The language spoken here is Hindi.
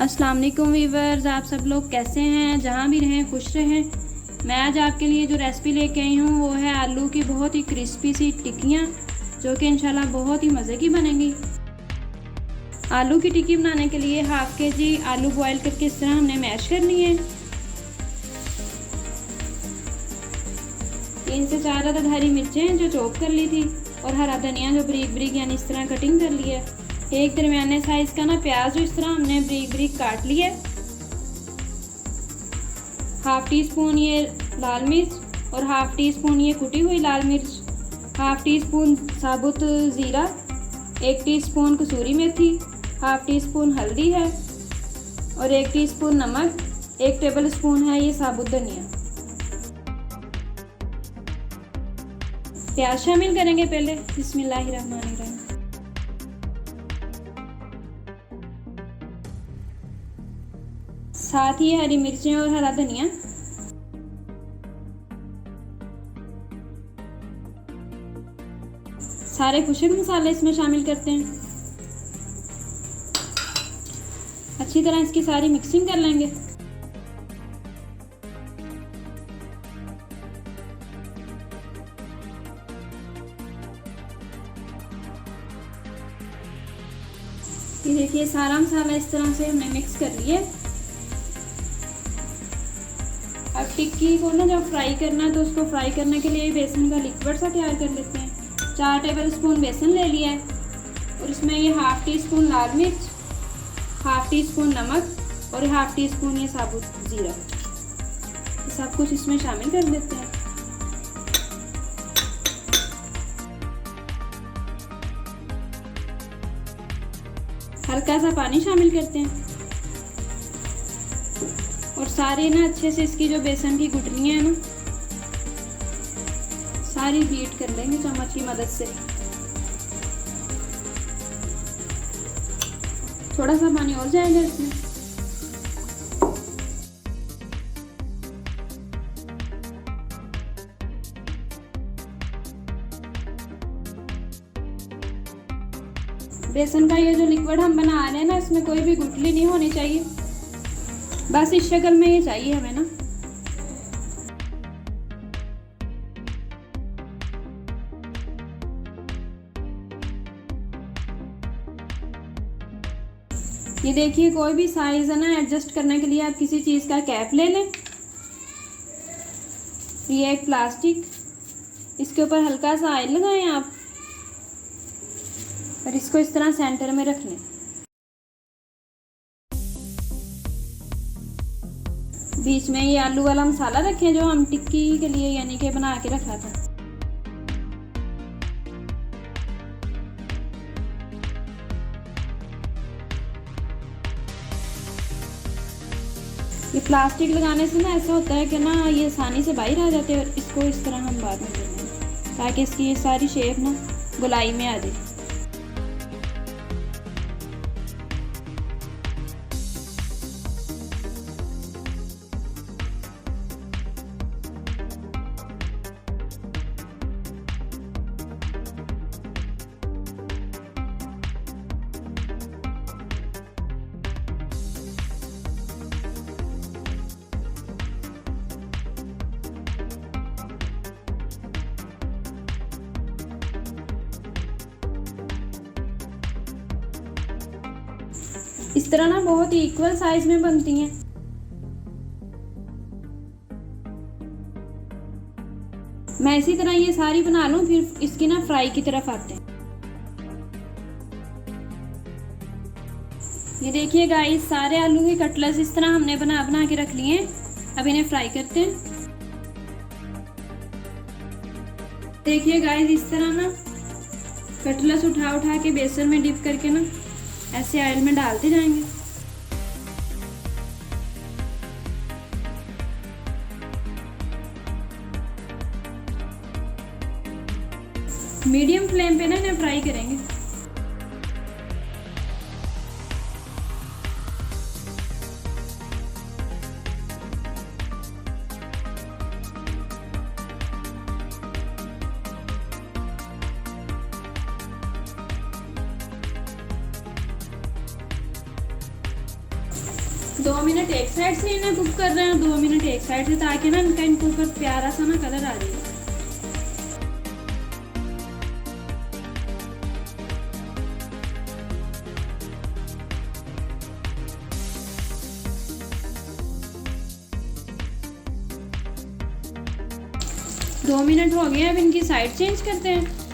अस्सलाम वालेकुम वीवर्स, आप सब लोग कैसे हैं? जहाँ भी रहें खुश रहें। मैं आज आपके लिए जो रेसिपी लेके आई हूँ वो है आलू की बहुत ही क्रिस्पी सी टिक्कियाँ, जो कि इंशाल्लाह बहुत ही मज़े की बनेंगी। आलू की टिक्की बनाने के लिए हाफ़ के-जी आलू बॉयल करके इस तरह हमने मैश करनी है। 3 से 4 अदद हरी मिर्चें जो चॉप कर ली थी और हरा धनिया जो बरीक बरीक यानी इस तरह कटिंग कर ली है। एक दरमियाने साइज़ का ना प्याज जो इस तरह हमने बरीक बरीक काट लिया है। हाफ़ टी स्पून ये लाल मिर्च और हाफ़ टी स्पून ये कुटी हुई लाल मिर्च, हाफ़ टी स्पून साबुत ज़ीरा, 1 टीस्पून कसूरी मेथी, हाफ़ टी स्पून हल्दी है और 1 टीस्पून नमक, 1 टेबल स्पून है ये साबुत धनिया। प्याज शामिल करेंगे पहले। बिस्मिल्लाहिर्रहमानिर्रहीम। साथ ही हरी मिर्चें और हरा धनिया। सारे खुशक मसाले इसमें शामिल करते हैं। अच्छी तरह इसकी सारी मिक्सिंग कर लेंगे। ये देखिए सारा मसाला इस तरह से हमने मिक्स कर लिया। अब टिक्की को ना जब फ्राई करना है तो उसको फ्राई करने के लिए बेसन का लिक्विड सा तैयार कर लेते हैं। 4 टेबल स्पून बेसन ले लिया है और इसमें ये हाफ़ टी स्पून लाल मिर्च, हाफ़ टी स्पून नमक और हाफ़ टी स्पून ये साबुत ज़ीरा, सब कुछ इसमें शामिल कर देते हैं। हल्का सा पानी शामिल करते हैं और सारे ना अच्छे से इसकी जो बेसन की गुठलियाँ हैं ना सारी बीट कर लेंगे चम्मच की मदद से। थोड़ा सा पानी और जाएगा इसमें। बेसन का ये जो लिक्विड हम बना रहे हैं ना इसमें कोई भी गुठली नहीं होनी चाहिए, बस इस शक्ल में ये चाहिए हमें ना। ये देखिए कोई भी साइज है ना एडजस्ट करने के लिए आप किसी चीज़ का कैप ले लें। ये एक प्लास्टिक, इसके ऊपर हल्का सा ऑयल लगाएं आप और इसको इस तरह सेंटर में रख लें। बीच में ये आलू वाला मसाला रखें जो हम टिक्की के लिए यानी कि बना के रखा था। ये प्लास्टिक लगाने से ना ऐसा होता है कि ना ये आसानी से बाहर आ जाते हैं और इसको इस तरह हम बाद में देंगे ताकि इसकी ये सारी शेप ना गोलाई में आ जाए। इस तरह ना बहुत ही इक्वल साइज में बनती हैं। मैं इसी तरह ये सारी बना लूं, फिर इसकी ना फ्राई की तरफ आते हैं। ये देखिए गाइस सारे आलू के कटलेट्स इस तरह हमने बना के रख लिए हैं। अब इन्हें फ्राई करते हैं। देखिए गाइस इस तरह ना कटलेट्स उठा के बेसन में डिप करके ना ऐसे ऑयल में डालते जाएंगे। मीडियम फ्लेम पे ना इन्हें फ्राई करेंगे। 2 मिनट एक साइड से इन्हें कुक कर रहे हैं, 2 मिनट एक साइड से, ताकि ना इनका इनके ऊपर प्यारा सा ना कलर आ जाए। दो मिनट हो गए, अब इनकी साइड चेंज करते हैं।